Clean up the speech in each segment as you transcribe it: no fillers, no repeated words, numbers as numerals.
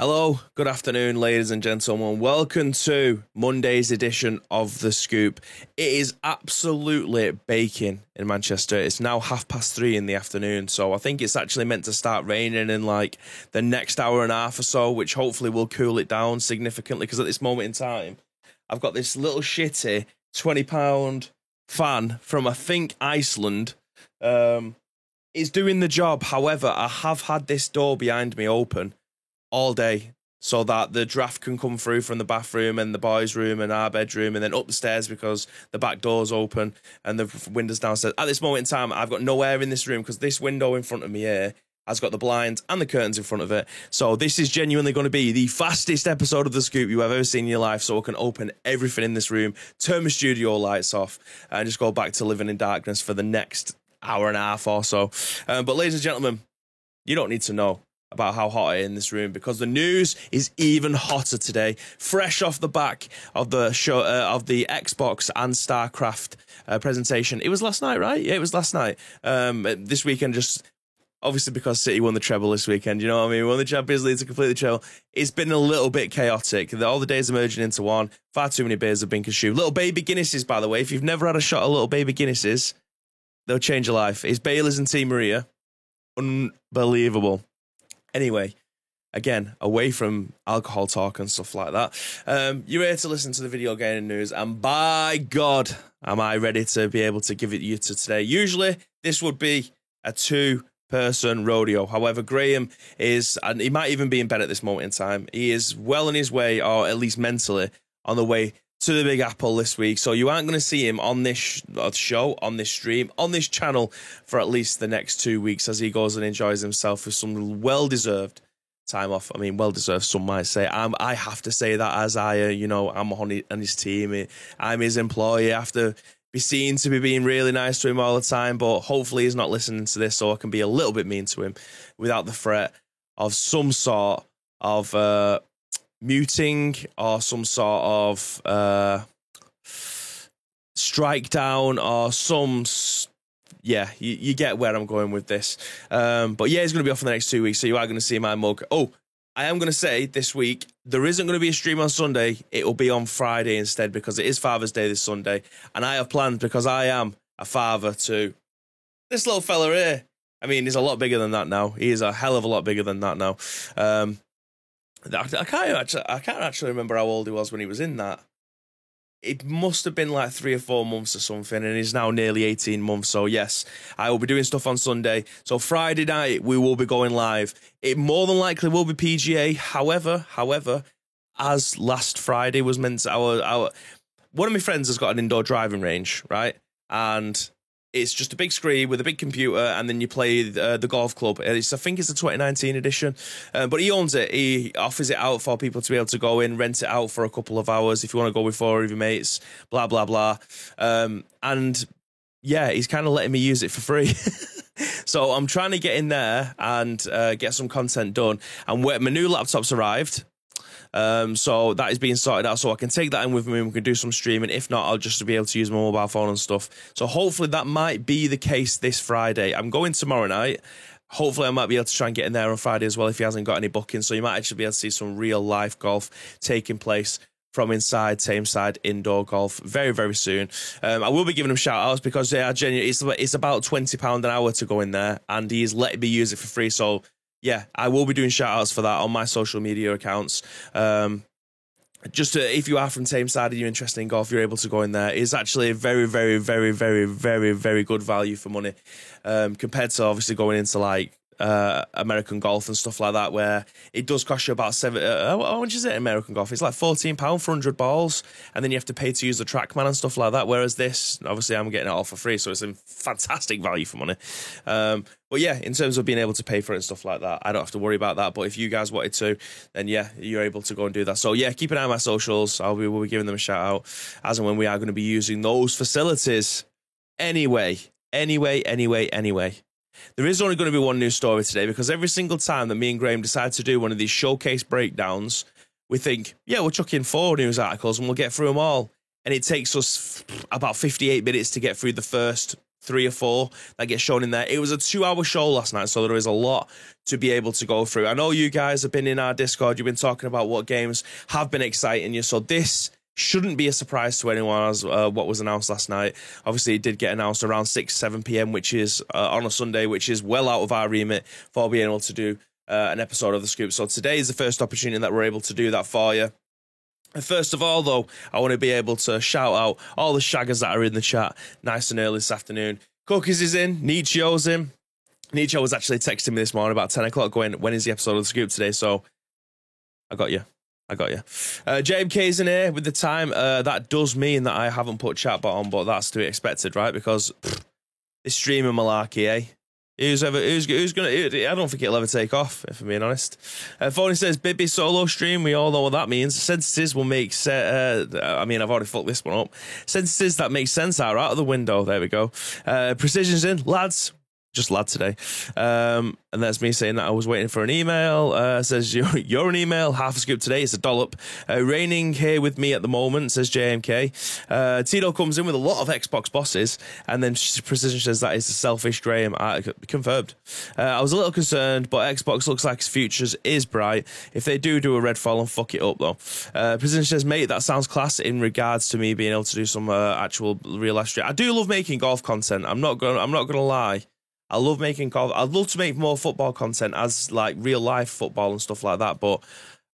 Hello, good afternoon, ladies and gentlemen. Welcome to Monday's edition of The Scoop. It is absolutely baking in Manchester. It's now 3:30 in the afternoon, so I think it's actually meant to start raining in like the next hour and a half or so, which hopefully will cool it down significantly, because at this moment in time, I've got this little shitty £20 fan from, I think, Iceland. It's doing the job. However, I have had this door behind me open all day so that the draft can come through from the bathroom and the boys' room and our bedroom and then up the stairs because the back door's open and the windows downstairs. At this moment in time, I've got no air in this room because this window in front of me here has got the blinds and the curtains in front of it. So this is genuinely going to be the fastest episode of The Scoop you have ever seen in your life, so I can open everything in this room, turn my studio lights off, and just go back to living in darkness for the next hour and a half or so. But ladies and gentlemen, you don't need to know about how hot it is in this room, because the news is even hotter today, fresh off the back of the show of the Xbox and StarCraft presentation. It was last night, right? Yeah, it was last night. This weekend, just obviously because City won the treble this weekend, you know what I mean? We won the Champions League to complete the treble. It's been a little bit chaotic. All the days are merging into one. Far too many beers have been consumed. Little baby Guinnesses, by the way. If you've never had a shot of little baby Guinnesses, they'll change your life. It's Bailey's and Tea Maria. Unbelievable. Anyway, again, away from alcohol talk and stuff like that, you're here to listen to the video gaming news, and by God, am I ready to be able to give it you to today. Usually, this would be a two-person rodeo. However, Graham is, and he might even be in bed at this moment in time, he is well on his way, or at least mentally, on the way to the Big Apple this week. So you aren't going to see him on this show, on this stream, on this channel for at least the next 2 weeks as he goes and enjoys himself with some well-deserved time off. I mean, well-deserved, some might say. I have to say that as I'm on his team. I'm his employee. I have to be seen to be being really nice to him all the time, but hopefully he's not listening to this so I can be a little bit mean to him without the threat of some sort of muting or some sort of strike down or some... Yeah, you get where I'm going with this. But yeah, he's going to be off for the next 2 weeks, so you are going to see my mug. Oh, I am going to say this week, there isn't going to be a stream on Sunday. It will be on Friday instead, because it is Father's Day this Sunday. And I have planned, because I am a father to this little fella here. I mean, he's a lot bigger than that now. He is a hell of a lot bigger than that now. I can't actually remember how old he was when he was in that. It must have been like 3 or 4 months or something, and he's now nearly 18 months. So yes, I will be doing stuff on Sunday. So Friday night we will be going live. It more than likely will be PGA. However, as last Friday was meant to, one of my friends has got an indoor driving range, right? And it's just a big screen with a big computer, and then you play the golf club. I think it's the 2019 edition, but he owns it. He offers it out for people to be able to go in, rent it out for a couple of hours if you want to go with 4 of your mates, blah, blah, blah. And yeah, he's kind of letting me use it for free. So I'm trying to get in there and get some content done. And my new laptop's arrived. So that is being sorted out, so I can take that in with me and we can do some streaming. If not, I'll just be able to use my mobile phone and stuff. So hopefully that might be the case this Friday. I'm going tomorrow night. Hopefully I might be able to try and get in there on Friday as well if he hasn't got any bookings. So you might actually be able to see some real life golf taking place from inside, Tameside, indoor golf very, very soon. I will be giving him shout outs because they are genuine. It's about £20 an hour to go in there, and he's letting me use it for free. So yeah, I will be doing shout-outs for that on my social media accounts. If you are from Tameside and you're interested in golf, you're able to go in there. It's actually a very, very, very, very, very, very good value for money compared to obviously going into like American golf and stuff like that, where it does cost you about how much is it in American golf? It's like £14 for 100 balls, and then you have to pay to use the TrackMan and stuff like that, whereas this, obviously I'm getting it all for free, so it's a fantastic value for money. But yeah, in terms of being able to pay for it and stuff like that, I don't have to worry about that. But if you guys wanted to, then yeah, you're able to go and do that. So yeah, keep an eye on my socials. We'll be giving them a shout out as and when we are going to be using those facilities. Anyway. There is only going to be one news story today, because every single time that me and Graham decide to do one of these showcase breakdowns, we think, yeah, we'll chuck in 4 news articles and we'll get through them all. And it takes us about 58 minutes to get through the first 3 or 4 that get shown in there. It was a 2-hour show last night, so there is a lot to be able to go through. I know you guys have been in our Discord. You've been talking about what games have been exciting you. So this shouldn't be a surprise to anyone as what was announced last night. Obviously, it did get announced around 6, 7 p.m., which is on a Sunday, which is well out of our remit for being able to do an episode of The Scoop. So today is the first opportunity that we're able to do that for you. First of all, though, I want to be able to shout out all the shaggers that are in the chat nice and early this afternoon. Cookies is in, Nietzsche's in. Nietzsche was actually texting me this morning about 10 o'clock going, when is the episode of The Scoop today? So I got you. JMK's in here with the time. That does mean that I haven't put chatbot on, but that's to be expected, right? Because it's streaming malarkey, eh? Who's gonna? I don't think it'll ever take off, if I'm being honest. Phony says Bibby solo stream. We all know what that means. Sentences will make. I mean, I've already fucked this one up. Sentences that make sense are out of the window. There we go. Precision's in, lads. Just lad today. And that's me saying that I was waiting for an email. Says, you're an email, half a scoop today. It's a dollop. Raining here with me at the moment, says JMK. Tito comes in with a lot of Xbox bosses. And then Precision says that is the selfish Graham. Confirmed. I was a little concerned, but Xbox looks like its futures is bright. If they do a Redfall and fuck it up, though. Precision says, mate, that sounds class in regards to me being able to do some actual real life stream. I do love making golf content. I'm not gonna lie. I love making golf. I'd love to make more football content as like real life football and stuff like that. But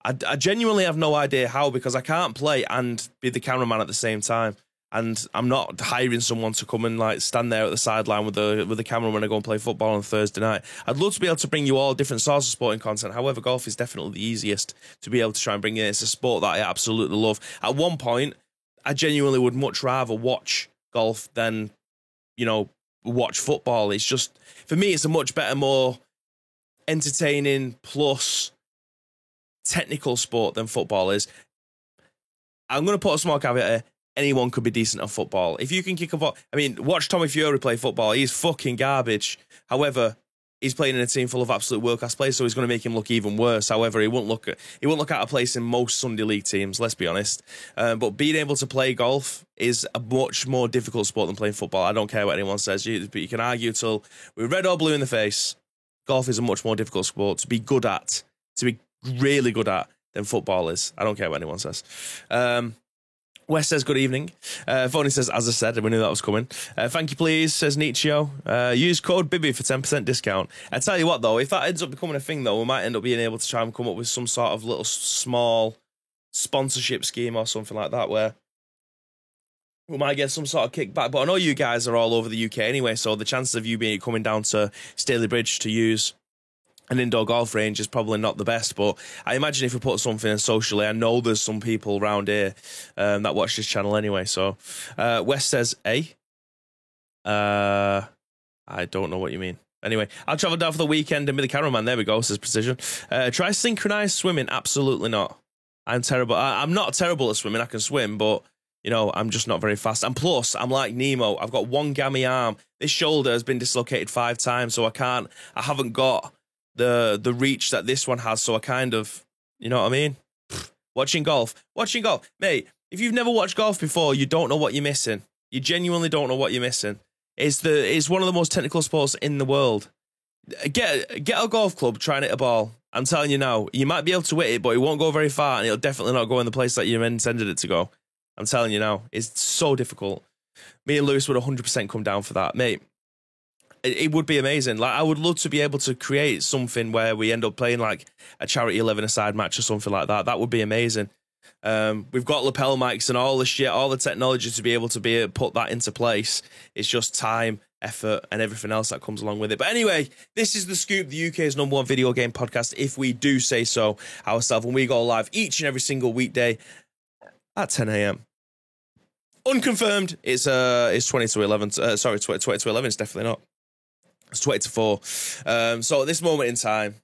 I genuinely have no idea how, because I can't play and be the cameraman at the same time. And I'm not hiring someone to come and like stand there at the sideline with the camera when I go and play football on Thursday night. I'd love to be able to bring you all different sorts of sporting content. However, golf is definitely the easiest to be able to try and bring in. It's a sport that I absolutely love. At one point, I genuinely would much rather watch golf than, watch football. It's just, for me, it's a much better, more entertaining plus technical sport than football is. I'm going to put a small caveat here. Anyone could be decent at football. If you can kick a ball, watch Tommy Fury play football. He's fucking garbage. However, he's playing in a team full of absolute world-class players, so he's going to make him look even worse. However, he won't look out of place in most Sunday League teams, let's be honest. But being able to play golf is a much more difficult sport than playing football. I don't care what anyone says. But you can argue till we're red or blue in the face. Golf is a much more difficult sport to be good at, to be really good at, than football is. I don't care what anyone says. Wes says, good evening. Phony says, as I said, we knew that was coming. Thank you, please, says Nietzsche. Use code Bibby for 10% discount. I tell you what, though, if that ends up becoming a thing, though, we might end up being able to try and come up with some sort of little small sponsorship scheme or something like that, where we might get some sort of kickback. But I know you guys are all over the UK anyway, so the chances of you coming down to Staley Bridge to use an indoor golf range is probably not the best, but I imagine if we put something in socially, I know there's some people around here that watch this channel anyway. So Wes says, I don't know what you mean. Anyway, I'll travel down for the weekend and be the cameraman. There we go, says Precision. Try synchronized swimming. Absolutely not. I'm terrible. I'm not terrible at swimming. I can swim, but I'm just not very fast. And plus, I'm like Nemo. I've got one gammy arm. This shoulder has been dislocated 5 times, so I haven't got the reach that this one has, so I kind of, you know what I mean? Watching golf. Mate, if you've never watched golf before, you don't know what you're missing. You genuinely don't know what you're missing. It's one of the most technical sports in the world. Get a golf club, try and hit a ball. I'm telling you now, you might be able to hit it, but it won't go very far, and it'll definitely not go in the place that you intended it to go. I'm telling you now, it's so difficult. Me and Lewis would 100% come down for that, mate. It would be amazing. Like, I would love to be able to create something where we end up playing like a charity 11-a-side match or something like that. That would be amazing. We've got lapel mics and all the shit, all the technology to be able to put that into place. It's just time, effort, and everything else that comes along with it. But anyway, this is The Scoop, the UK's #1 video game podcast, if we do say so ourselves, when we go live each and every single weekday at 10 a.m. Unconfirmed, it's 20 to 11. 20 to 11, it's definitely not. It's 20 to 4. So at this moment in time,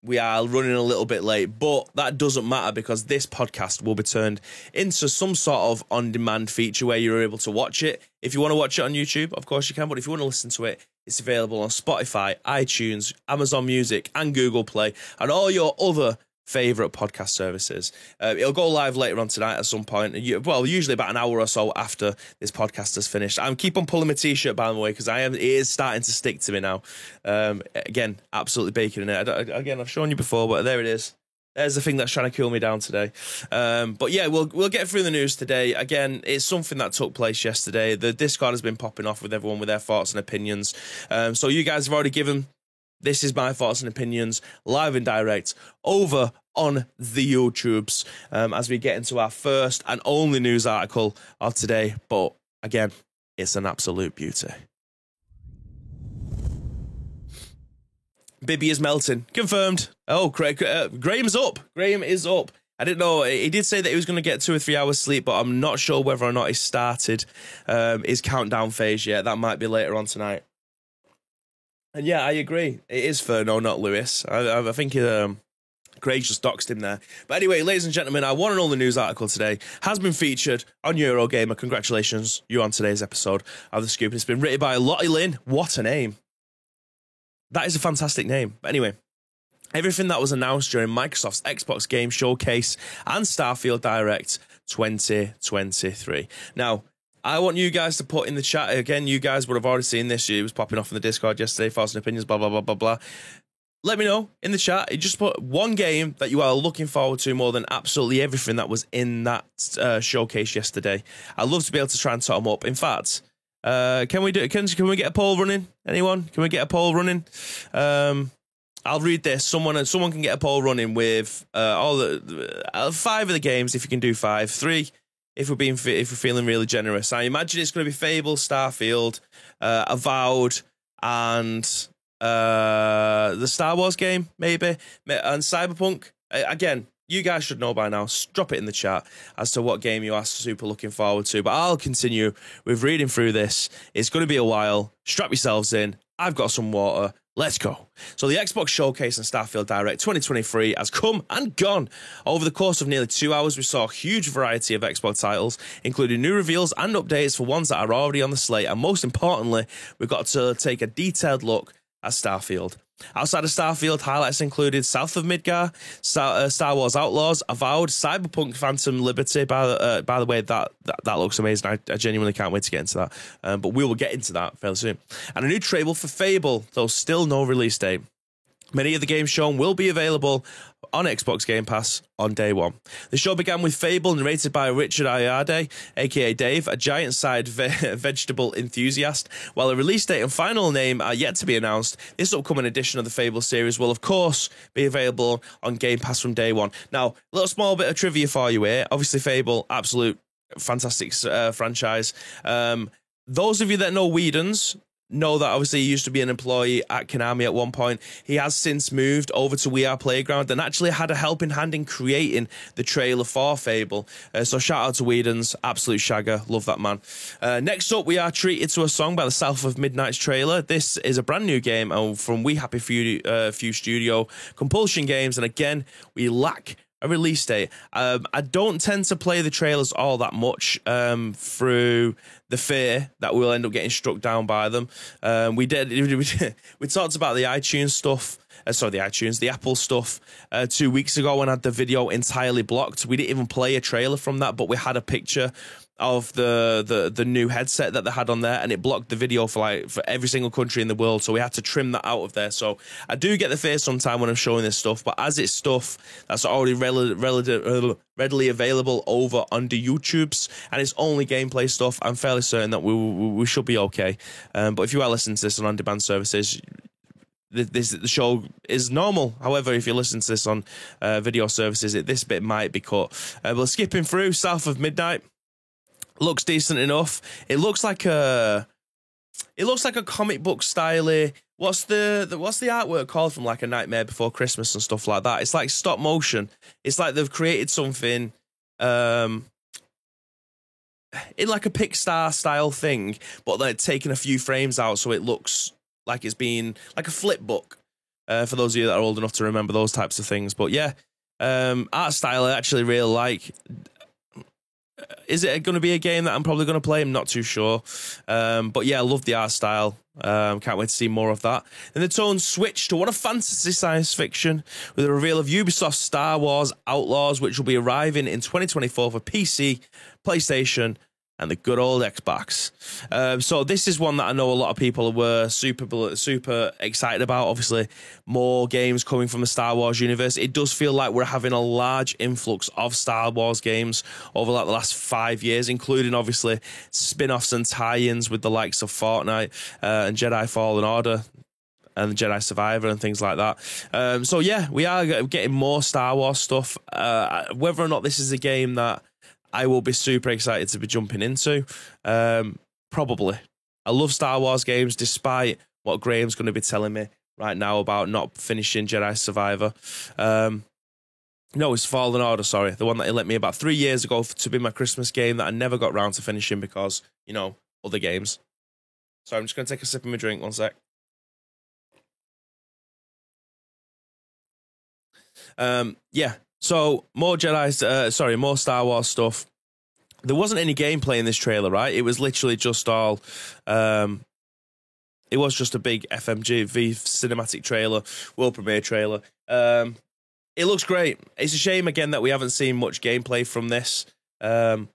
we are running a little bit late, but that doesn't matter because this podcast will be turned into some sort of on-demand feature where you're able to watch it. If you want to watch it on YouTube, of course you can, but if you want to listen to it, it's available on Spotify, iTunes, Amazon Music, and Google Play, and all your other favorite podcast services. It'll go live later on tonight at some point. Usually about an hour or so after this podcast has finished. I'm keep on pulling my t-shirt, by the way, because it is starting to stick to me now. Again, absolutely baking in it. Again, I've shown you before, but there it is. There's the thing that's trying to cool me down today. But yeah, we'll get through the news today. Again, it's something that took place yesterday. The Discord has been popping off with everyone with their thoughts and opinions. So you guys have already given This Is My Thoughts and Opinions live and direct over on the YouTubes as we get into our first and only news article of today. But again, it's an absolute beauty. Bibby is melting. Confirmed. Oh, Graham's up. Graham is up. I didn't know. He did say that he was going to get 2 or 3 hours sleep, but I'm not sure whether or not he started his countdown phase yet. That might be later on tonight. And yeah, I agree. It is Furno, not Lewis. I think Craig just doxed him there. But anyway, ladies and gentlemen, our one and only news article today has been featured on Eurogamer. Congratulations, you're on today's episode of The Scoop. It's been written by Lottie Lynn. What a name. That is a fantastic name. But anyway, everything that was announced during Microsoft's Xbox Game Showcase and Starfield Direct 2023. Now, I want you guys to put in the chat, again, you guys would have already seen this. It was popping off in the Discord yesterday, thoughts and opinions, blah, blah, blah, blah, blah. Let me know in the chat. Just put one game that you are looking forward to more than absolutely everything that was in that showcase yesterday. I'd love to be able to try and tot them up. In fact, can we get a poll running? Anyone? Can we get a poll running? I'll read this. Someone can get a poll running with all the 5 of the games if you can do 5. 3 if we're feeling really generous. I imagine it's going to be Fable, Starfield, Avowed, and the Star Wars game maybe, and Cyberpunk. Again, you guys should know by now. Drop it in the chat as to what game you are super looking forward to. But I'll continue with reading through this. It's going to be a while. Strap yourselves in. I've got some water. Let's go. So the Xbox Showcase and Starfield Direct 2023 has come and gone. Over the course of nearly 2 hours, we saw a huge variety of Xbox titles, including new reveals and updates for ones that are already on the slate. And most importantly, we've got to take a detailed look at Starfield. Outside of Starfield, highlights included South of Midgar, Star Wars Outlaws, Avowed, Cyberpunk Phantom Liberty. By the way, that looks amazing. I genuinely can't wait to get into that. But we will get into that fairly soon. And a new trailer for Fable, though still no release date. Many of the games shown will be available on Xbox Game Pass on day one. The show began with Fable, narrated by Richard Ayoade, aka Dave, a giant-sized vegetable enthusiast. While a release date and final name are yet to be announced, this upcoming edition of the Fable series will, of course, be available on Game Pass from day one. Now, a little small bit of trivia for you here. Obviously, Fable, absolute fantastic franchise. Those of you that know Whedon's know that obviously he used to be an employee at Konami at one point. He has since moved over to We Are Playground and actually had a helping hand in creating the trailer for Fable. So shout out to Whedon's, absolute shagger, love that man. Next up, we are treated to a song by the South of Midnight's trailer. This is a brand new game from We Happy Few Studio, Compulsion Games, and again, we lack a release date. I don't tend to play the trailers all that much through the fear that we'll end up getting struck down by them. We talked about the iTunes stuff. The Apple stuff 2 weeks ago when I had the video entirely blocked. We didn't even play a trailer from that, but we had a picture of the new headset that they had on there, and it blocked the video for every single country in the world, so we had to trim that out of there. So I do get the fear sometime when I'm showing this stuff, but as it's stuff that's already readily available over on the YouTubes, and it's only gameplay stuff, I'm fairly certain that we should be okay. But if you are listening to this on on-demand services, the show is normal. However, if you listen to this on video services, this bit might be cut. We're skipping through South of Midnight. Looks decent enough. It looks like a comic book style. What's the artwork called from like A Nightmare Before Christmas and stuff like that? It's like stop motion. It's like they've created something in like a Pixar style thing, but they're taking a few frames out so it looks like it's been like a flip book. For those of you that are old enough to remember those types of things. But yeah, art style I actually really like. Is it going to be a game that I'm probably going to play? I'm not too sure. But yeah, I love the art style. Can't wait to see more of that. Then the tone switched to what a fantasy science fiction with a reveal of Ubisoft's Star Wars Outlaws, which will be arriving in 2024 for PC, PlayStation, and the good old Xbox. So this is one that I know a lot of people were super excited about. Obviously, more games coming from the Star Wars universe. It does feel like we're having a large influx of Star Wars games over like the last 5 years, including obviously spin-offs and tie-ins with the likes of Fortnite and Jedi Fallen Order and Jedi Survivor and things like that. So yeah, we are getting more Star Wars stuff. Whether or not this is a game that I will be super excited to be jumping into. Probably. I love Star Wars games, despite what Graham's going to be telling me right now about not finishing Jedi Survivor. No, it's Fallen Order, sorry. The one that he let me about 3 years ago to be my Christmas game that I never got round to finishing because, you know, other games. So I'm just going to take a sip of my drink, one sec. Yeah. So more more Star Wars stuff. There wasn't any gameplay in this trailer, right? It was literally just all. It was just a big FMGV cinematic trailer, world premiere trailer. It looks great. It's a shame again that we haven't seen much gameplay from this. Precision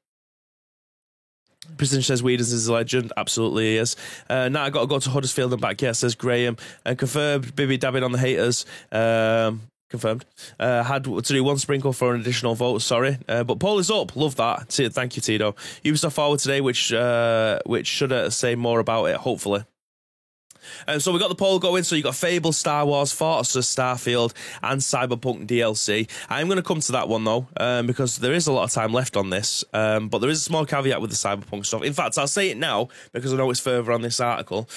says Whedon's is a legend. Absolutely he is. Now I got to go to Huddersfield and back. Yeah, says Graham. And confirmed, Bibby dabbing on the haters. Confirmed. Had to do one sprinkle for an additional vote, sorry. But poll is up. Love that. Thank you, Tito. Ubisoft forward today, which should say more about it, hopefully. So we got the poll going. So you got Fable, Star Wars, Forza, Starfield, and Cyberpunk DLC. I'm going to come to that one though, because there is a lot of time left on this. But there is a small caveat with the Cyberpunk stuff. In fact, I'll say it now because I know it's further on this article.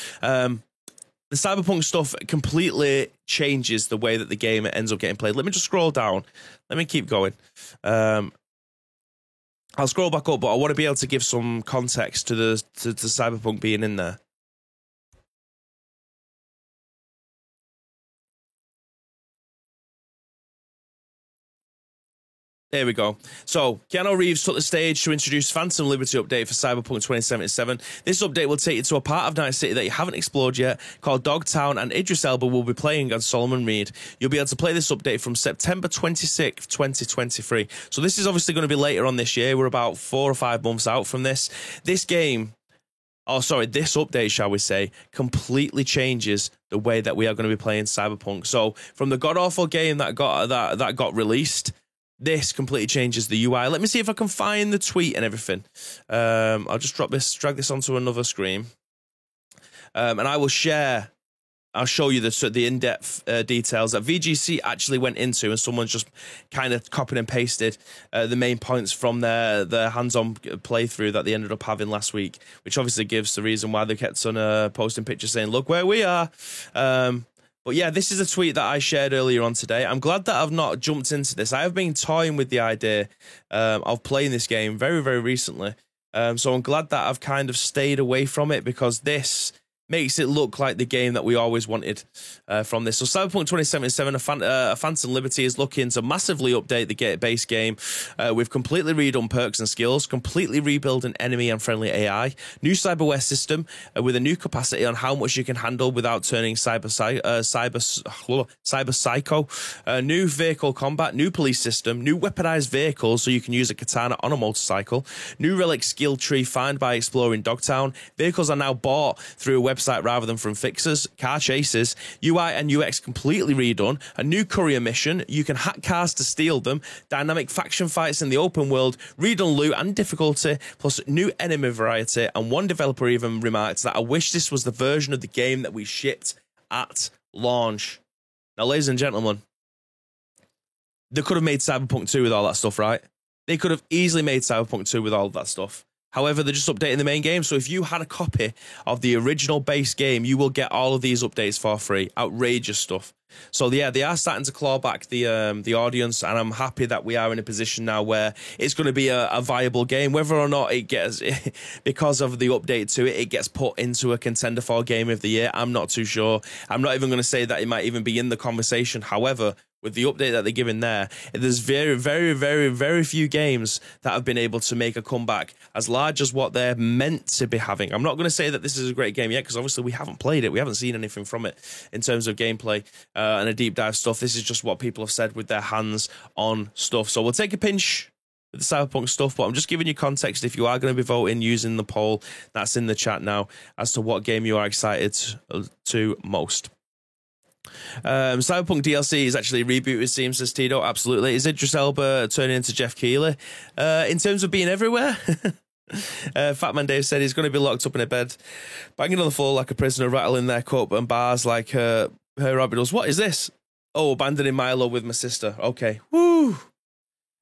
The Cyberpunk stuff completely changes the way that the game ends up getting played. Let me just scroll down. Let me keep going. I'll scroll back up, but I want to be able to give some context to the Cyberpunk being in there. There we go. So, Keanu Reeves took the stage to introduce Phantom Liberty update for Cyberpunk 2077. This update will take you to a part of Night City that you haven't explored yet, called Dogtown, and Idris Elba will be playing as Solomon Reed. You'll be able to play this update from September 26th, 2023. So this is obviously going to be later on this year. We're about 4 or 5 months out from this. This update, shall we say, completely changes the way that we are going to be playing Cyberpunk. So, from the god-awful game that got released, this completely changes the UI. Let me see if I can find the tweet and everything. I'll just drag this onto another screen. And I'll show you the in-depth details that VGC actually went into, and someone's just kind of copied and pasted the main points from their hands-on playthrough that they ended up having last week, which obviously gives the reason why they kept on posting pictures saying, look where we are. But yeah, this is a tweet that I shared earlier on today. I'm glad that I've not jumped into this. I have been toying with the idea of playing this game very, very recently. So I'm glad that I've kind of stayed away from it, because this makes it look like the game that we always wanted from this. So Cyberpunk 2077, a Phantom Liberty, is looking to massively update the base game with completely redone perks and skills, completely rebuild an enemy and friendly AI, new cyberware system with a new capacity on how much you can handle without turning cyber psycho, new vehicle combat, new police system, new weaponized vehicles so you can use a katana on a motorcycle, new relic skill tree found by exploring Dogtown. Vehicles are now bought through a website rather than from fixers, car chases, UI and UX completely redone, a new courier mission, you can hack cars to steal them, dynamic faction fights in the open world, redone loot and difficulty, plus new enemy variety, and one developer even remarked that I wish this was the version of the game that we shipped at launch. Now, ladies and gentlemen, they could have made Cyberpunk 2 with all that stuff, right? They could have easily made Cyberpunk 2 with all of that stuff. However, they're just updating the main game, so if you had a copy of the original base game, you will get all of these updates for free. Outrageous stuff. So yeah, they are starting to claw back the audience, and I'm happy that we are in a position now where it's going to be a viable game. Whether or not it gets, because of the update to it, it gets put into a contender for Game of the Year, I'm not too sure. I'm not even going to say that it might even be in the conversation. However, with the update that they're giving there, there's very, very, very, very few games that have been able to make a comeback as large as what they're meant to be having. I'm not going to say that this is a great game yet, because obviously we haven't played it. We haven't seen anything from it in terms of gameplay and a deep dive stuff. This is just what people have said with their hands on stuff. So we'll take a pinch with the Cyberpunk stuff, but I'm just giving you context if you are going to be voting using the poll that's in the chat now as to what game you are excited to most. Cyberpunk DLC is actually rebooted, it seems, says Tito. Absolutely. Is Idris Elba turning into Jeff Keighley? In terms of being everywhere? Fat Man Dave said he's going to be locked up in a bed, banging on the floor like a prisoner, rattling their cup and bars like her rabbit does. What is this? Oh, abandoning Milo with my sister. Okay. Woo!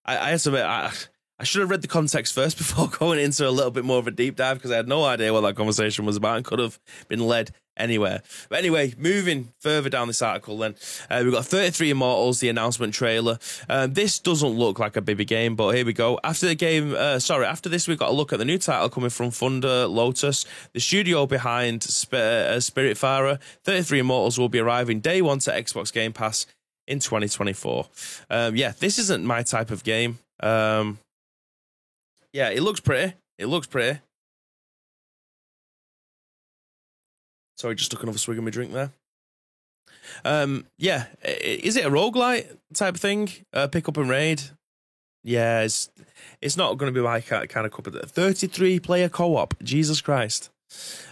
I have to admit, I should have read the context first before going into a little bit more of a deep dive, because I had no idea what that conversation was about and could have been led anywhere. But anyway, moving further down this article then, we've got 33 Immortals, the announcement trailer. This doesn't look like a baby game, but here we go. After this, we've got a look at the new title coming from Thunder Lotus, the studio behind Spiritfarer. 33 Immortals will be arriving day one to Xbox Game Pass in 2024. This isn't my type of game. Yeah, it looks pretty. Sorry, just took another swig of my drink there. Is it a roguelite type of thing? Pick up and raid? Yeah, it's not going to be my kind of cup of 33 player co-op. Jesus Christ.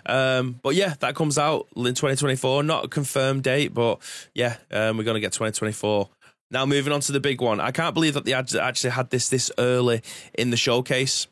But yeah, that comes out in 2024. Not a confirmed date, but yeah, we're going to get 2024. Now moving on to the big one. I can't believe that they actually had this early in the showcase.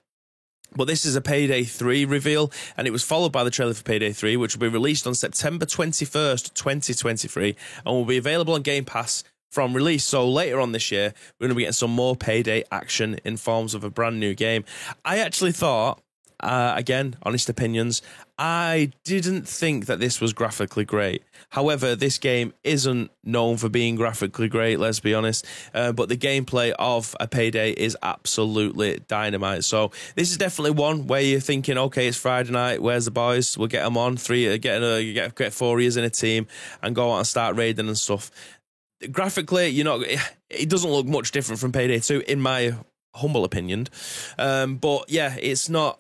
But this is a Payday 3 reveal, and it was followed by the trailer for Payday 3, which will be released on September 21st, 2023, and will be available on Game Pass from release. So later on this year, we're going to be getting some more Payday action in forms of a brand new game. I actually thought, again, honest opinions, I didn't think that this was graphically great. However, this game isn't known for being graphically great, let's be honest. But the gameplay of a Payday is absolutely dynamite. So this is definitely one where you're thinking, okay, it's Friday night, where's the boys? We'll get them on, get 4 years in a team and go out and start raiding and stuff. Graphically, it doesn't look much different from Payday 2, in my humble opinion. But yeah, it's not.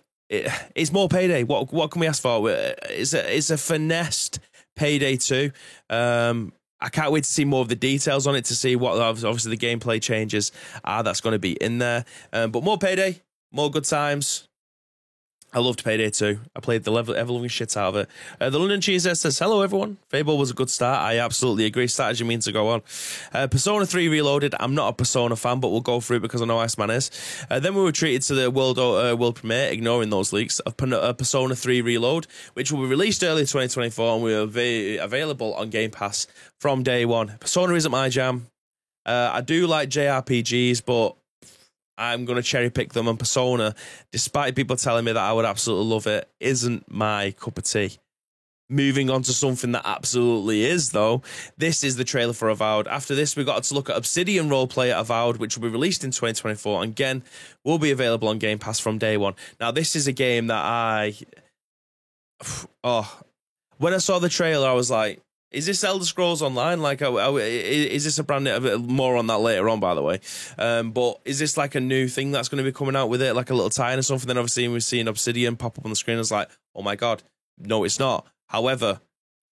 It's more Payday. What can we ask for? It's a finessed Payday 2. I can't wait to see more of the details on it, to see what obviously the gameplay changes are that's going to be in there. But more Payday, more good times. I loved Payday 2. I played the ever-loving shit out of it. The London Cheesehead says, hello, everyone. Fable was a good start. I absolutely agree. Start as you mean to go on. Persona 3 Reloaded. I'm not a Persona fan, but we'll go through it because I know Iceman is. Then we were treated to the world premiere, ignoring those leaks, of Persona 3 Reload, which will be released early 2024 and will be available on Game Pass from day one. Persona isn't my jam. I do like JRPGs, but I'm going to cherry pick them, and Persona, despite people telling me that I would absolutely love it, isn't my cup of tea. Moving on to something that absolutely is, though, this is the trailer for Avowed. After this, we got to look at Obsidian roleplay Avowed, which will be released in 2024, and again, will be available on Game Pass from day one. Now, this is a game that when I saw the trailer, I was like, is this Elder Scrolls Online? Like, is this a brand new? More on that later on, by the way. But is this like a new thing that's going to be coming out with it, like a little tie-in or something? Then obviously we've seen Obsidian pop up on the screen. I was like, oh my god, no, it's not. However,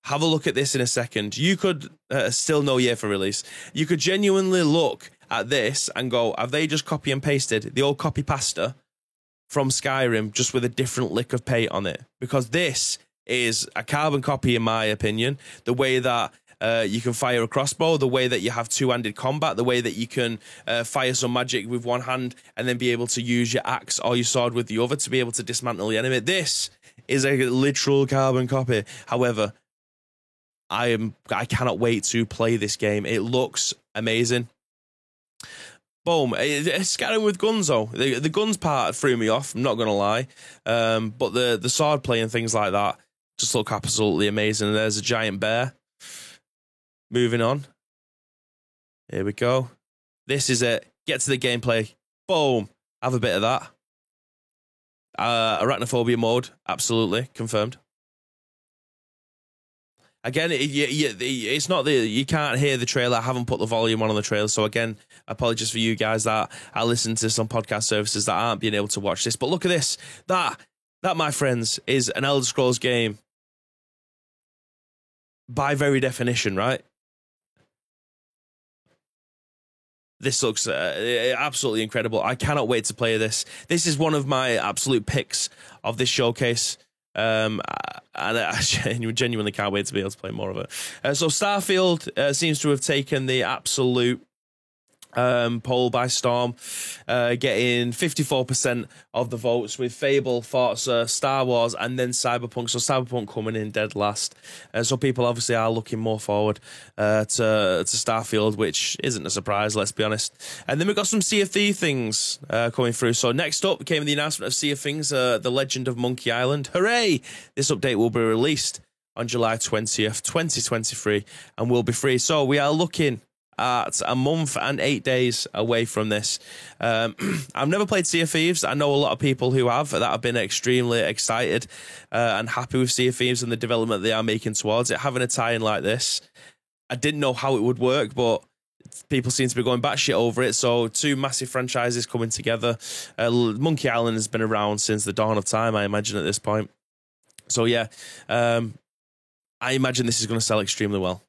have a look at this in a second. You could still no year for release. You could genuinely look at this and go, have they just copy and pasted the old copy pasta from Skyrim, just with a different lick of paint on it? Because this is a carbon copy, in my opinion. The way that you can fire a crossbow, the way that you have two-handed combat, the way that you can fire some magic with one hand and then be able to use your axe or your sword with the other to be able to dismantle the enemy. This is a literal carbon copy. However, I cannot wait to play this game. It looks amazing. Boom. It's Skyrim with guns, though. The guns part threw me off, I'm not going to lie. But the sword play and things like that just look absolutely amazing. And there's a giant bear. Moving on. Here we go. This is it. Get to the gameplay. Boom. Have a bit of that. Arachnophobia mode. Absolutely. Confirmed. Again, it's not you can't hear the trailer. I haven't put the volume on the trailer. So again, apologies for you guys that I listen to some podcast services that aren't being able to watch this. But look at this. That, my friends, is an Elder Scrolls game by very definition, right? This looks absolutely incredible. I cannot wait to play this. This is one of my absolute picks of this showcase. And I genuinely can't wait to be able to play more of it. So Starfield seems to have taken the absolute poll by storm, getting 54% of the votes, with Fable, Forza, Star Wars, and then Cyberpunk. So Cyberpunk coming in dead last. So people obviously are looking more forward to Starfield, which isn't a surprise, let's be honest. And then we've got some Sea of Thieves things coming through. So next up came the announcement of Sea of Thieves, The Legend of Monkey Island. Hooray! This update will be released on July 20th, 2023, and will be free. So we are looking at a month and 8 days away from this. I've never played Sea of Thieves. I know a lot of people who have, that have been extremely excited and happy with Sea of Thieves and the development they are making towards it. Having a tie-in like this, I didn't know how it would work, but people seem to be going batshit over it. So two massive franchises coming together. Monkey Island has been around since the dawn of time, I imagine, at this point. So yeah, I imagine this is going to sell extremely well.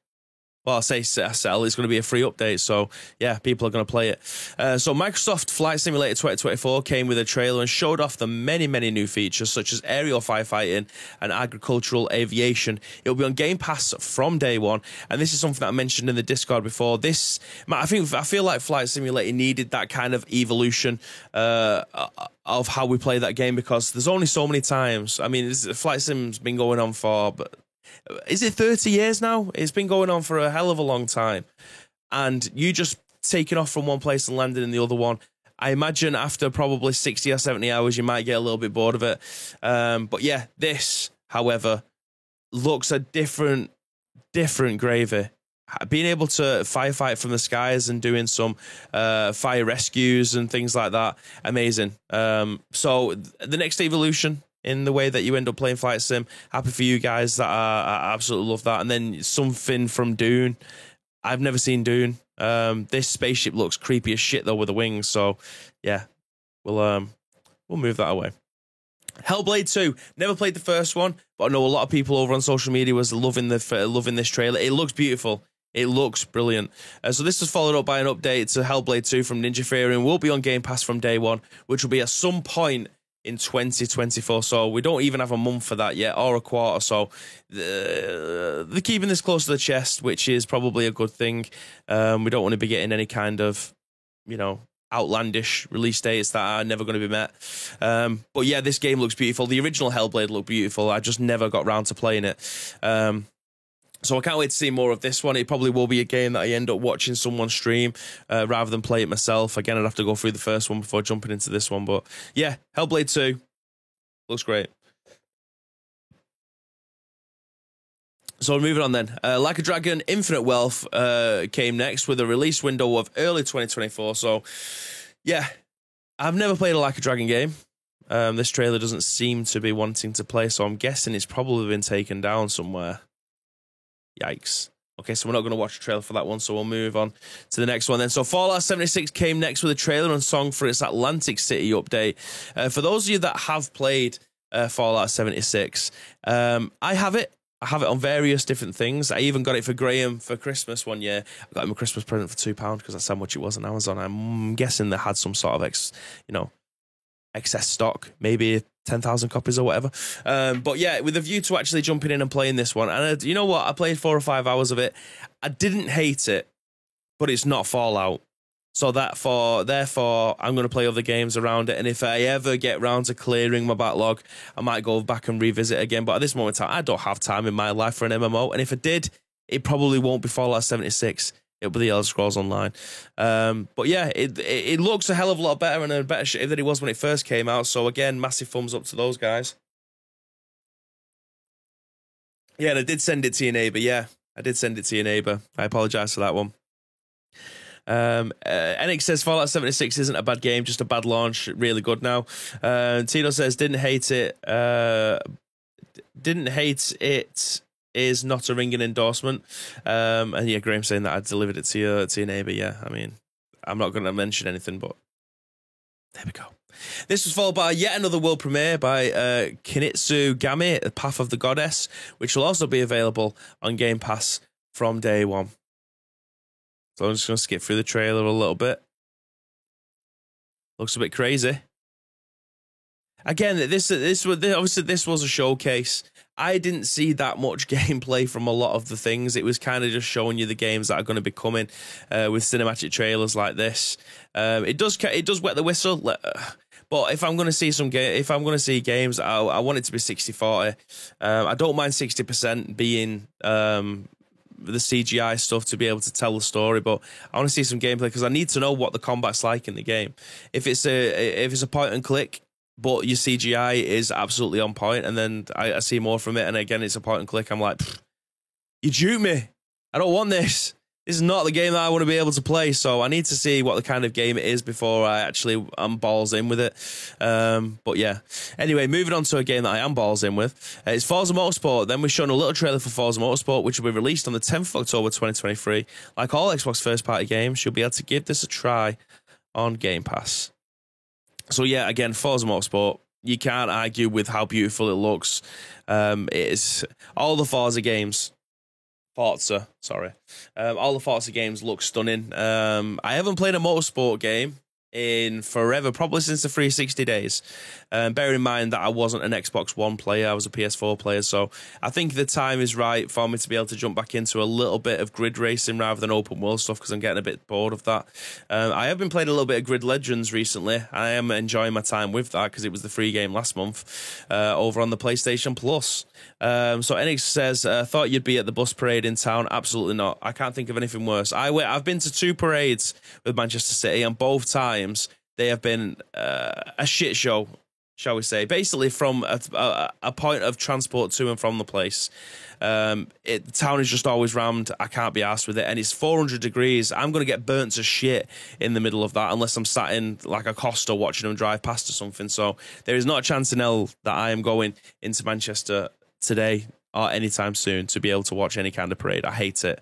Well, I say sell, it's going to be a free update, so yeah, people are going to play it. So Microsoft Flight Simulator 2024 came with a trailer and showed off the many new features, such as aerial firefighting and agricultural aviation. It'll be on Game Pass from day one, and this is something that I mentioned in the Discord before. I feel like Flight Simulator needed that kind of evolution of how we play that game, because there's only so many times. I mean, Flight Sim's been going on for... Is it 30 years now? It's been going on for a hell of a long time. And you just taking off from one place and landing in the other one. I imagine after probably 60 or 70 hours, you might get a little bit bored of it. But yeah, this, however, looks a different gravy. Being able to firefight from the skies and doing some fire rescues and things like that, amazing. So the next evolution in the way that you end up playing Flight Sim. Happy for you guys that I absolutely love that. And then something from Dune. I've never seen Dune. This spaceship looks creepy as shit though with the wings. So yeah, we'll move that away. Hellblade 2. Never played the first one, but I know a lot of people over on social media was loving this trailer. It looks beautiful. It looks brilliant. So this is followed up by an update to Hellblade 2 from Ninja Theory, and will be on Game Pass from day one, which will be at some point in 2024, so we don't even have a month for that yet, or a quarter. So they're keeping this close to the chest, which is probably a good thing. We don't want to be getting any kind of, outlandish release dates that are never going to be met. But yeah, this game looks beautiful. The original Hellblade looked beautiful. I just never got round to playing it. So I can't wait to see more of this one. It probably will be a game that I end up watching someone stream rather than play it myself. Again, I'd have to go through the first one before jumping into this one. But yeah, Hellblade 2 looks great. So moving on then. Like a Dragon Infinite Wealth came next with a release window of early 2024. So yeah, I've never played a Like a Dragon game. This trailer doesn't seem to be wanting to play, so I'm guessing it's probably been taken down somewhere. Yikes. Okay, so we're not going to watch a trailer for that one, so we'll move on to the next one then. So Fallout 76 came next with a trailer and song for its Atlantic City update. For those of you that have played Fallout 76, I have it. I have it on various different things. I even got it for Graham for Christmas one year. I got him a Christmas present for £2 because that's how much it was on Amazon. I'm guessing they had some sort of excess stock, maybe 10,000 copies or whatever. But yeah, with a view to actually jumping in and playing this one. And you know what? I played 4 or 5 hours of it. I didn't hate it, but it's not Fallout. So therefore, I'm going to play other games around it. And if I ever get round to clearing my backlog, I might go back and revisit it again. But at this moment in time, I don't have time in my life for an MMO. And if I did, it probably won't be Fallout 76. It'll be the Elder Scrolls Online. But yeah, it looks a hell of a lot better and a better shape than it was when it first came out. So again, massive thumbs up to those guys. Yeah, and I did send it to your neighbour. Yeah, I did send it to your neighbour. I apologise for that one. Enix says Fallout 76 isn't a bad game, just a bad launch. Really good now. Tino says didn't hate it. is not a ringing endorsement. And yeah, Graham saying that I delivered it to your neighbour. Yeah, I mean, I'm not going to mention anything, but there we go. This was followed by yet another world premiere by Kinitsu Game, The Path of the Goddess, which will also be available on Game Pass from day one. So I'm just going to skip through the trailer a little bit. Looks a bit crazy. Again, this obviously this was a showcase. I didn't see that much gameplay from a lot of the things. It was kind of just showing you the games that are going to be coming with cinematic trailers like this. It does wet the whistle. But if I'm going to see games, I want it to be 60-40. I don't mind 60% being the CGI stuff to be able to tell the story, but I want to see some gameplay because I need to know what the combat's like in the game. If it's a point and click, but your CGI is absolutely on point, and then I see more from it, and again it's a point and click, I'm like, you dupe me. I don't want this. This is not the game that I want to be able to play, so I need to see what the kind of game it is before I'm balls in with it. But yeah. Anyway, moving on to a game that I am balls in with. It's Forza Motorsport. Then we've shown a little trailer for Forza Motorsport, which will be released on the 10th of October 2023. Like all Xbox first-party games, you'll be able to give this a try on Game Pass. So yeah, again, Forza Motorsport. You can't argue with how beautiful it looks. It's all the Forza games. All the Forza games look stunning. I haven't played a motorsport game in forever, probably since the 360 days. Bear in mind that I wasn't an Xbox One player, I was a PS4 player, so I think the time is right for me to be able to jump back into a little bit of grid racing rather than open world stuff, because I'm getting a bit bored of that. I have been playing a little bit of Grid Legends recently. I am enjoying my time with that because it was the free game last month over on the PlayStation Plus. So Enix says, thought you'd be at the bus parade in town. Absolutely not. I can't think of anything worse. I've been to 2 parades with Manchester City, and both times they have been a shit show, shall we say. Basically, from a point of transport to and from the place, the town is just always rammed. I can't be arsed with it, and it's 400 degrees. I'm going to get burnt to shit in the middle of that unless I'm sat in like a Costa watching them drive past or something. So there is not a chance in hell that I am going into Manchester today or anytime soon to be able to watch any kind of parade. I hate it.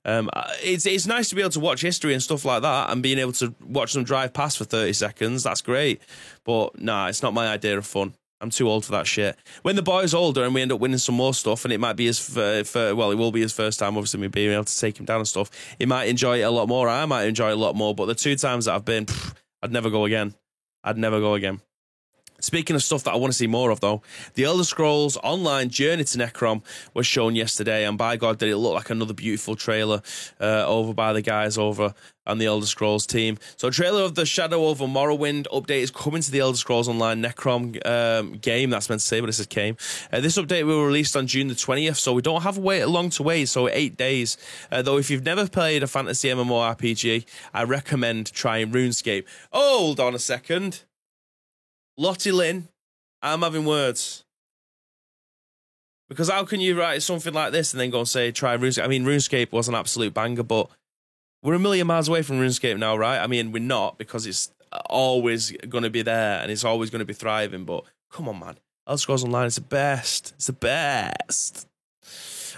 It's nice to be able to watch history and stuff like that, and being able to watch them drive past for 30 seconds. That's great. But nah, it's not my idea of fun. I'm too old for that shit. When the boy's older and we end up winning some more stuff, and it might be it will be his first time, obviously, me being able to take him down and stuff, he might enjoy it a lot more. I might enjoy it a lot more. But the 2 times that I've been, I'd never go again. Speaking of stuff that I want to see more of, though, The Elder Scrolls Online Journey to Necrom was shown yesterday, and by God, did it look like another beautiful trailer over by the guys over on the Elder Scrolls team. So a trailer of the Shadow over Morrowind update is coming to the Elder Scrolls Online Necrom game. That's meant to say, but this came. This update will be released on June the 20th, so we don't have long to wait, so 8 days. Though if you've never played a fantasy MMORPG, I recommend trying RuneScape. Hold on a second. Lottie Lynn, I'm having words. Because how can you write something like this and then go and say, try RuneScape? I mean, RuneScape was an absolute banger, but we're a million miles away from RuneScape now, right? I mean, we're not, because it's always going to be there and it's always going to be thriving, but come on, man. Elder Scrolls Online is the best. It's the best.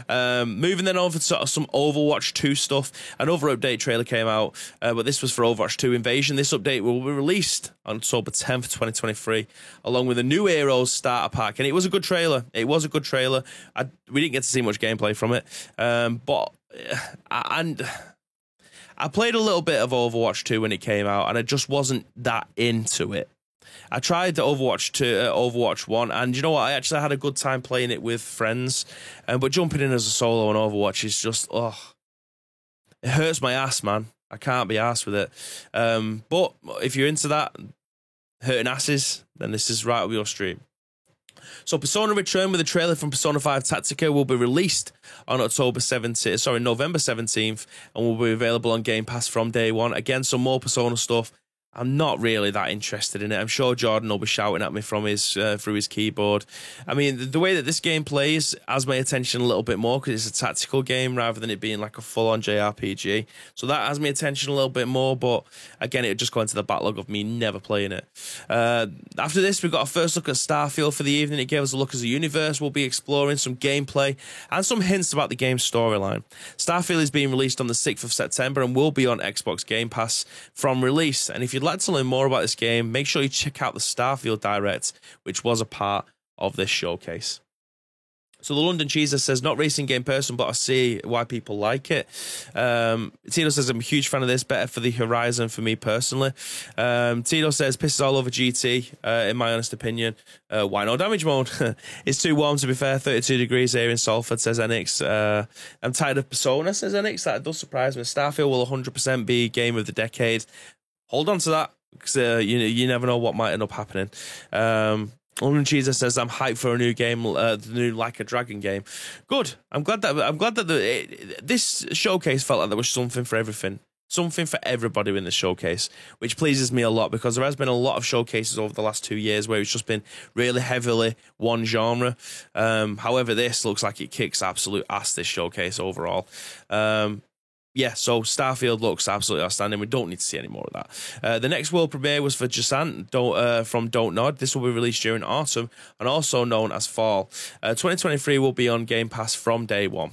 Moving then over to some Overwatch 2 stuff. Another update trailer came out, but this was for Overwatch 2 Invasion. This update will be released on October 10th, 2023, along with a new Heroes starter pack. And it was a good trailer. We didn't get to see much gameplay from it, but I played a little bit of Overwatch 2 when it came out, and I just wasn't that into it. I tried the Overwatch 1, and you know what? I actually had a good time playing it with friends. But jumping in as a solo on Overwatch is just, it hurts my ass, man. I can't be arsed with it. But if you're into that, hurting asses, then this is right up your stream. So Persona Return with a trailer from Persona 5 Tactica will be released on November 17th, and will be available on Game Pass from day one. Again, some more Persona stuff. I'm not really that interested in it. I'm sure Jordan will be shouting at me from his through his keyboard. I mean, the way that this game plays has my attention a little bit more because it's a tactical game rather than it being like a full-on JRPG. So that has my attention a little bit more, but again, it would just go into the backlog of me never playing it. After this, we got a first look at Starfield for the evening. It gave us a look at the universe. We'll be exploring some gameplay and some hints about the game's storyline. Starfield is being released on the 6th of September and will be on Xbox Game Pass from release. And if you'd like to learn more about this game, make sure you check out the Starfield Direct, which was a part of this showcase. So the London Cheeser says, not racing game person, but I see why people like it. Tito says, I'm a huge fan of this, better for the Horizon for me personally. Tito says, pisses all over GT, in my honest opinion. Why no damage mode? It's too warm to be fair, 32 degrees here in Salford, says Enix. I'm tired of Persona, says Enix. That does surprise me. Starfield will 100% be game of the decade. Hold on to that, because you never know what might end up happening. London Cheeser says, I'm hyped for a new game, the new Like a Dragon game. Good. I'm glad that this showcase felt like there was something for everything. Something for everybody in the showcase, which pleases me a lot because there has been a lot of showcases over the last 2 years where it's just been really heavily one genre. However, this looks like it kicks absolute ass, this showcase overall. Yeah, so Starfield looks absolutely outstanding. We don't need to see any more of that. The next world premiere was for Jusant from Don't Nod. This will be released during autumn and also known as fall. 2023 will be on Game Pass from day one.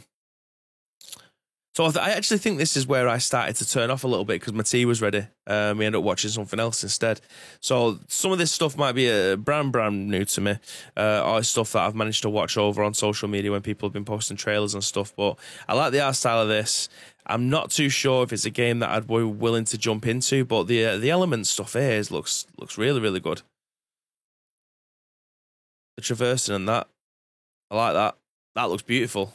So I actually think this is where I started to turn off a little bit because my tea was ready. We ended up watching something else instead. So some of this stuff might be brand new to me, or stuff that I've managed to watch over on social media when people have been posting trailers and stuff. But I like the art style of this. I'm not too sure if it's a game that I'd be willing to jump into, but the element stuff here looks really, really good. The traversing and that, I like that. That looks beautiful.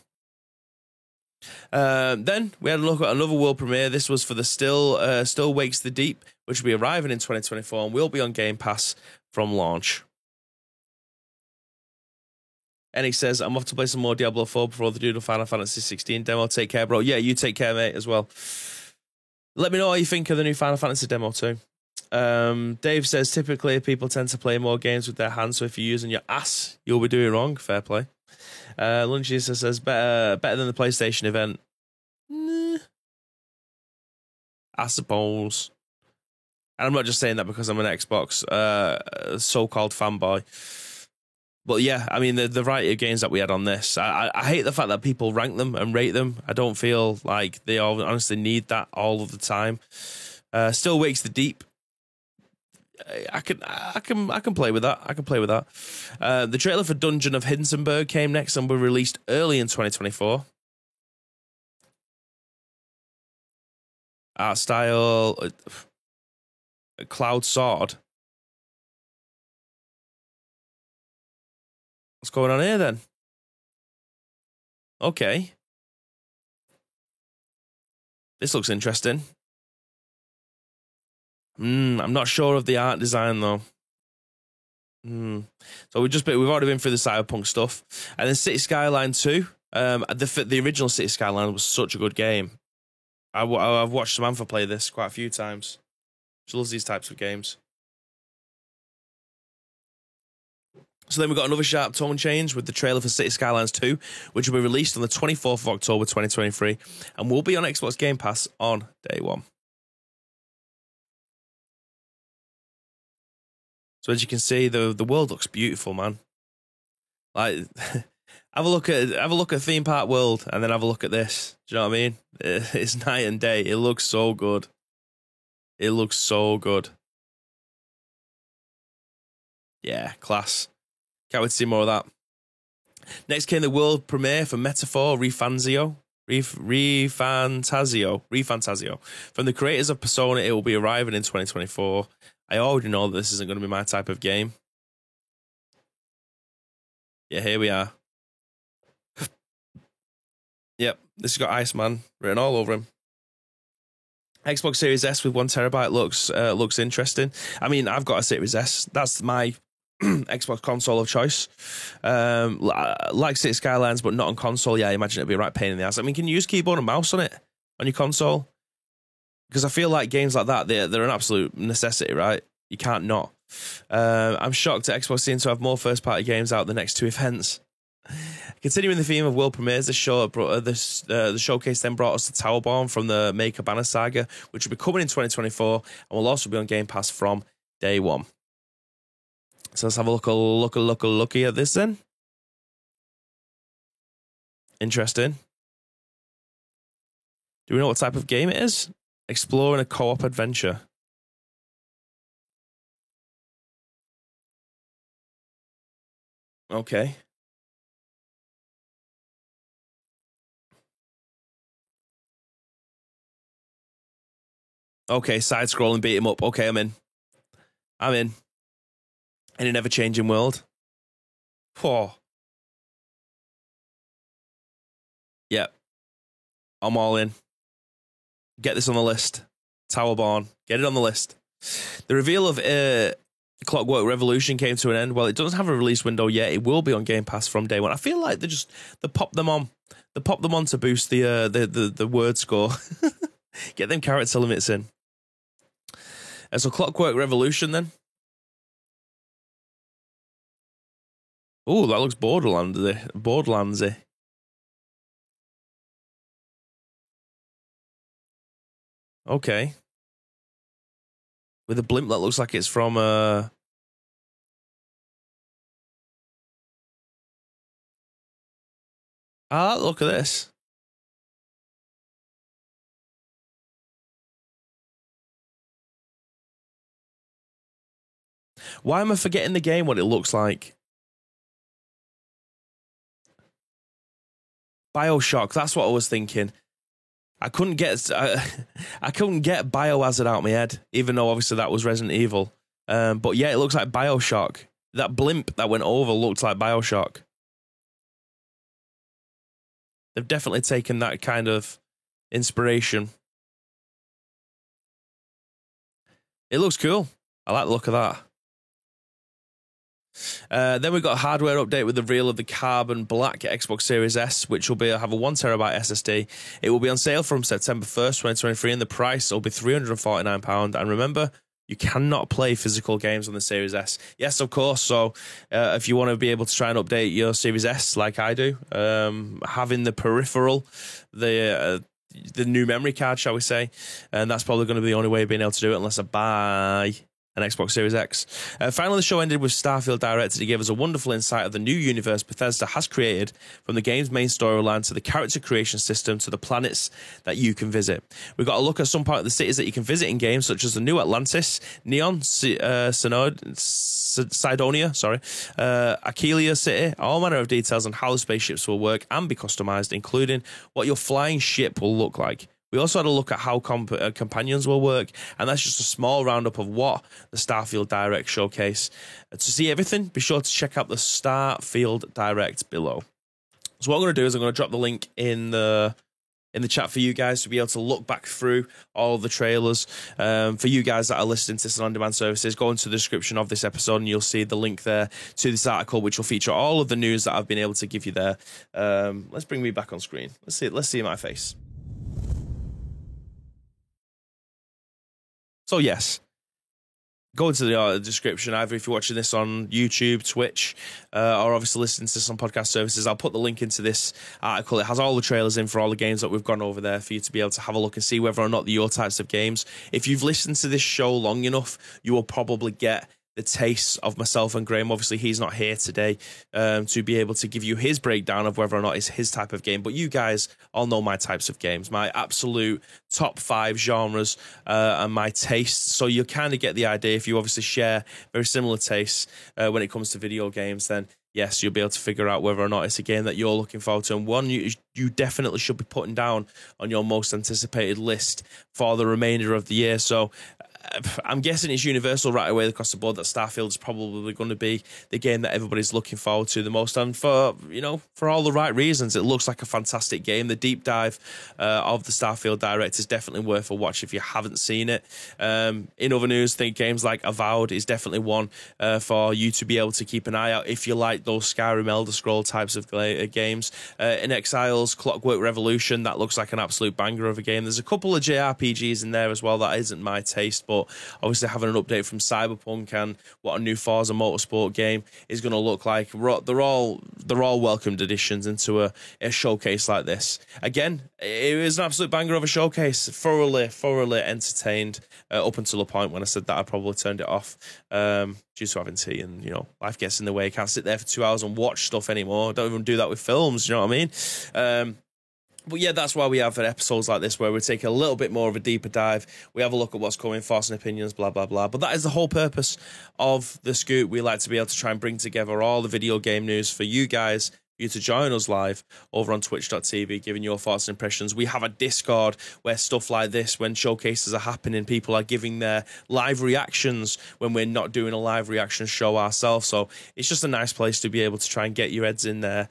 Then we had a look at another world premiere. This was for the Still Wakes the Deep, which will be arriving in 2024 and will be on Game Pass from launch. And he says, I'm off to play some more Diablo 4 before they do the Final Fantasy 16 demo. Take care, bro. Yeah, you take care, mate, as well. Let me know what you think of the new Final Fantasy demo too. Dave says, typically people tend to play more games with their hands, so if you're using your ass, you'll be doing wrong. Fair play. Lunchy says, better than the PlayStation event. Nah, I suppose. And I'm not just saying that because I'm an Xbox so-called fanboy. But yeah, I mean, the variety of games that we had on this, I hate the fact that people rank them and rate them. I don't feel like they all honestly need that all of the time. Still Wakes the Deep. I can play with that. I can play with that. The trailer for Dungeon of Hinsenburg came next and will be released early in 2024. Art style, Cloud Sword. What's going on here then? Okay. This looks interesting. I'm not sure of the art design though. So we've already been through the Cyberpunk stuff, and then City Skyline 2. The original City Skyline was such a good game. I've watched Samantha play this quite a few times. She loves these types of games. So then we got another sharp tone change with the trailer for City Skylines 2, which will be released on the 24th of October 2023 and will be on Xbox Game Pass on day one. So as you can see, the world looks beautiful, man. Like, have a look at Theme Park World and then have a look at this. Do you know what I mean? It's night and day. It looks so good. It looks so good. Yeah, class. Can't wait to see more of that. Next came the world premiere for Metaphor Refantasio. From the creators of Persona, it will be arriving in 2024. I already know that this isn't going to be my type of game. Yeah, here we are. Yep, this has got Iceman written all over him. Xbox Series S with 1 terabyte looks interesting. I mean, I've got a Series S. That's my Xbox console of choice. Like City Skylines, but not on console. Yeah, I imagine it'd be a right pain in the ass. I mean, can you use keyboard and mouse on it on your console? because I feel like games like that, they're an absolute necessity, right? You can't not. I'm shocked that Xbox seems to have more first-party games out the next two events. Continuing the theme of world premieres, the showcase then brought us to Towerborn from the Maker Banner Saga, which will be coming in 2024 and will also be on Game Pass from day one. So let's have a looky at this then. Interesting. Do we know what type of game it is? Exploring a co-op adventure. Okay. Okay, side-scrolling, beat him up. Okay, I'm in. In an ever-changing world. Oh. Yep. I'm all in. Get this on the list. Towerborn. Get it on the list. The reveal of Clockwork Revolution came to an end. Well, it doesn't have a release window yet. It will be on Game Pass from day one. I feel like they pop them on. They pop them on to boost the word score. Get them character limits in. So Clockwork Revolution then. Oh, that looks Borderlandsy. Okay. With a blimp that looks like it's from look at this. Why am I forgetting the game, what it looks like? BioShock, that's what I was thinking. I couldn't get Biohazard out of my head, even though obviously that was Resident Evil. But yeah, it looks like BioShock. That blimp that went over looked like BioShock. They've definitely taken that kind of inspiration. It looks cool. I like the look of that. Then we've got a hardware update with the reveal of the Carbon Black Xbox Series S, which will have a 1TB SSD. It will be on sale from September 1st, 2023, and the price will be £349. And remember, you cannot play physical games on the Series S. Yes, of course. So if you want to be able to try and update your Series S like I do, having the peripheral, the new memory card, shall we say, and that's probably going to be the only way of being able to do it unless I buy an Xbox Series X. Finally, the show ended with Starfield Direct. It gave us a wonderful insight of the new universe Bethesda has created, from the game's main storyline to the character creation system to the planets that you can visit. We got a look at some part of the cities that you can visit in games, such as the new Atlantis, Neon, Sidonia, Akelia City, all manner of details on how the spaceships will work and be customized, including what your flying ship will look like. We also had a look at how companions will work, and that's just a small roundup of what the Starfield Direct showcase. To see everything, be sure to check out the Starfield Direct below. So what I'm going to do is I'm going to drop the link in the chat for you guys to be able to look back through all the trailers. For you guys that are listening to this on-demand services, go into the description of this episode and you'll see the link there to this article, which will feature all of the news that I've been able to give you there. Let's bring me back on screen. Let's see my face. So yes, go into the description, either if you're watching this on YouTube, Twitch, or obviously listening to some podcast services. I'll put the link into this article. It has all the trailers in for all the games that we've gone over there for you to be able to have a look and see whether or not they're your types of games. If you've listened to this show long enough, you will probably get the taste of myself and Graham. Obviously, he's not here today to be able to give you his breakdown of whether or not it's his type of game. But you guys all know my types of games, my absolute top 5 genres and my tastes. So you kind of get the idea. If you obviously share very similar tastes when it comes to video games, then yes, you'll be able to figure out whether or not it's a game that you're looking forward to. And one you definitely should be putting down on your most anticipated list for the remainder of the year. So I'm guessing it's universal right away across the board that Starfield's probably going to be the game that everybody's looking forward to the most, and for all the right reasons. It looks like a fantastic game. The deep dive of the Starfield Direct is definitely worth a watch if you haven't seen it. In other news, think games like Avowed is definitely one for you to be able to keep an eye out if you like those Skyrim, Elder Scroll types of games. In Exiles, Clockwork Revolution, that looks like an absolute banger of a game. There's a couple of JRPGs in there as well that isn't my taste, but obviously having an update from Cyberpunk and what a new Forza Motorsport game is going to look like, they're all welcomed additions into a showcase like this. Again, it was an absolute banger of a showcase. Thoroughly entertained up until the point when I said that I probably turned it off due to having tea, and life gets in the way. I can't sit there for 2 hours and watch stuff anymore. I don't even do that with films, you know what I mean? But yeah, that's why we have episodes like this where we take a little bit more of a deeper dive. We have a look at what's coming, thoughts and opinions, blah, blah, blah. But that is the whole purpose of the Scoop. We like to be able to try and bring together all the video game news for you guys, for you to join us live over on twitch.tv, giving your thoughts and impressions. We have a Discord where stuff like this, when showcases are happening, people are giving their live reactions when we're not doing a live reaction show ourselves. So it's just a nice place to be able to try and get your heads in there,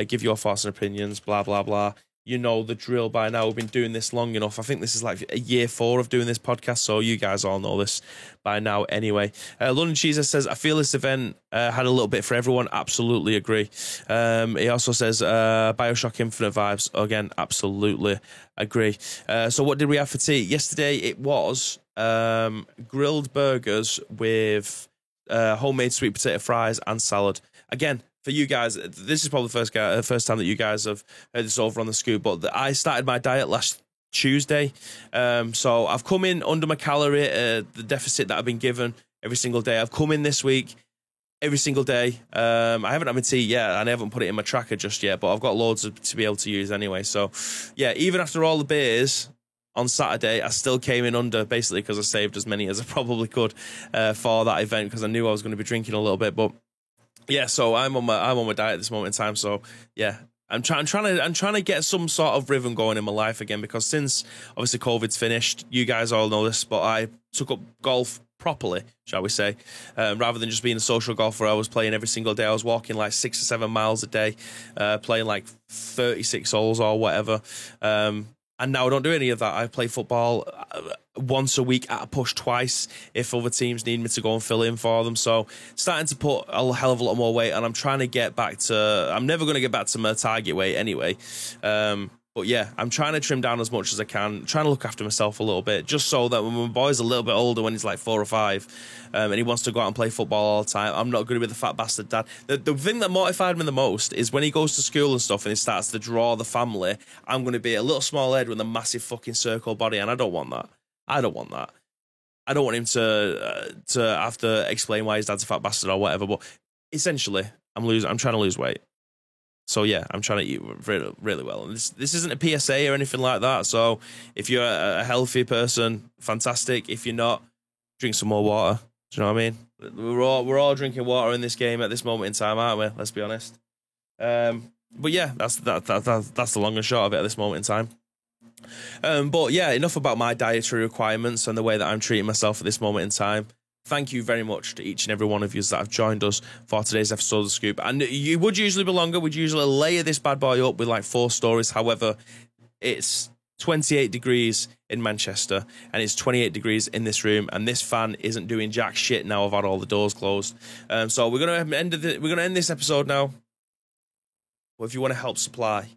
give your thoughts and opinions, blah, blah, blah. You know the drill by now. We've been doing this long enough. I think this is like year 4 of doing this podcast, so you guys all know this by now anyway. London Cheeser says, I feel this event had a little bit for everyone. Absolutely agree. He also says, Bioshock Infinite vibes. Again, absolutely agree. So what did we have for tea? Yesterday it was grilled burgers with homemade sweet potato fries and salad. Again, for you guys, this is probably the first time that you guys have heard this over on the Scoop, but I started my diet last Tuesday. So I've come in under my calorie, the deficit that I've been given every single day. I've come in this week every single day. I haven't had my tea yet, and I haven't put it in my tracker just yet, but I've got loads to be able to use anyway. So yeah, even after all the beers on Saturday, I still came in under, basically because I saved as many as I probably could for that event, because I knew I was going to be drinking a little bit. But yeah, so I'm on my diet at this moment in time. So yeah, I'm trying to get some sort of rhythm going in my life again, because since obviously COVID's finished, you guys all know this, but I took up golf properly, shall we say, rather than just being a social golfer. I was playing every single day. I was walking like 6 or 7 miles a day, playing like 36 holes or whatever. And now I don't do any of that. I play football once a week at a push, twice if other teams need me to go and fill in for them. So starting to put a hell of a lot more weight, and I'm trying to get back to, I'm never going to get back to my target weight anyway. But yeah, I'm trying to trim down as much as I can, trying to look after myself a little bit, just so that when my boy's a little bit older, when he's like 4 or 5, and he wants to go out and play football all the time, I'm not going to be the fat bastard dad. The thing that mortified me the most is when he goes to school and stuff and he starts to draw the family, I'm going to be a little small head with a massive fucking circle body, and I don't want that. I don't want him to have to explain why his dad's a fat bastard or whatever. But essentially, I'm trying to lose weight. So yeah, I'm trying to eat really, really well. And this isn't a PSA or anything like that. So if you're a healthy person, fantastic. If you're not, drink some more water. Do you know what I mean? We're all drinking water in this game at this moment in time, aren't we? Let's be honest. But yeah, that's the long and short of it at this moment in time. But yeah, enough about my dietary requirements and the way that I'm treating myself at this moment in time. Thank you very much to each and every one of you that have joined us for today's episode of The Scoop. And you would usually be longer. We'd usually layer this bad boy up with like 4 stories. However, it's 28 degrees in Manchester and it's 28 degrees in this room, and this fan isn't doing jack shit now I've had all the doors closed. So we're gonna end this episode now. But if you want to help supply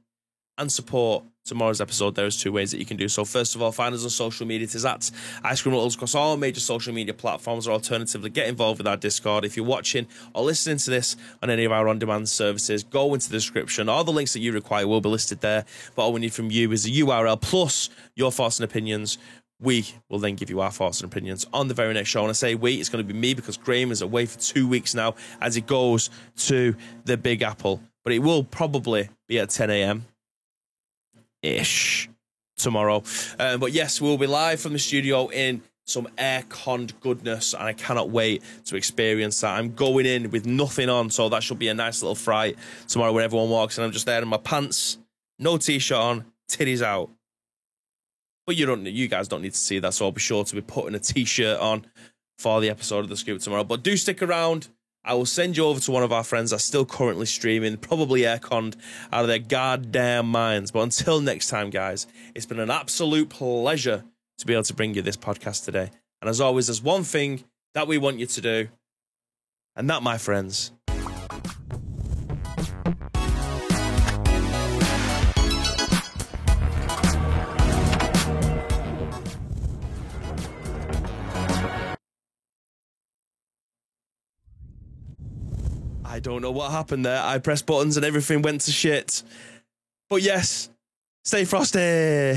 and support tomorrow's episode, there's 2 ways that you can do so. First of all, find us on social media. It is at Ice Cream Littles across all major social media platforms, or alternatively, get involved with our Discord. If you're watching or listening to this on any of our on-demand services, go into the description. All the links that you require will be listed there, but all we need from you is a URL plus your thoughts and opinions. We will then give you our thoughts and opinions on the very next show. And I say we, it's going to be me, because Graham is away for 2 weeks now as he goes to the Big Apple. But it will probably be at 10 a.m. ish tomorrow. But yes, we'll be live from the studio in some air-conned goodness, and I cannot wait to experience that. I'm going in with nothing on, so that should be a nice little fright tomorrow when everyone walks, and I'm just there in my pants, no t-shirt on, titties out. But you guys don't need to see that, so I'll be sure to be putting a t-shirt on for the episode of The Scoop tomorrow. But do stick around. I will send you over to one of our friends that's still currently streaming, probably air-conned out of their goddamn minds. But until next time, guys, it's been an absolute pleasure to be able to bring you this podcast today. And as always, there's one thing that we want you to do, and that, my friends, I don't know what happened there. I pressed buttons and everything went to shit. But yes, stay frosty.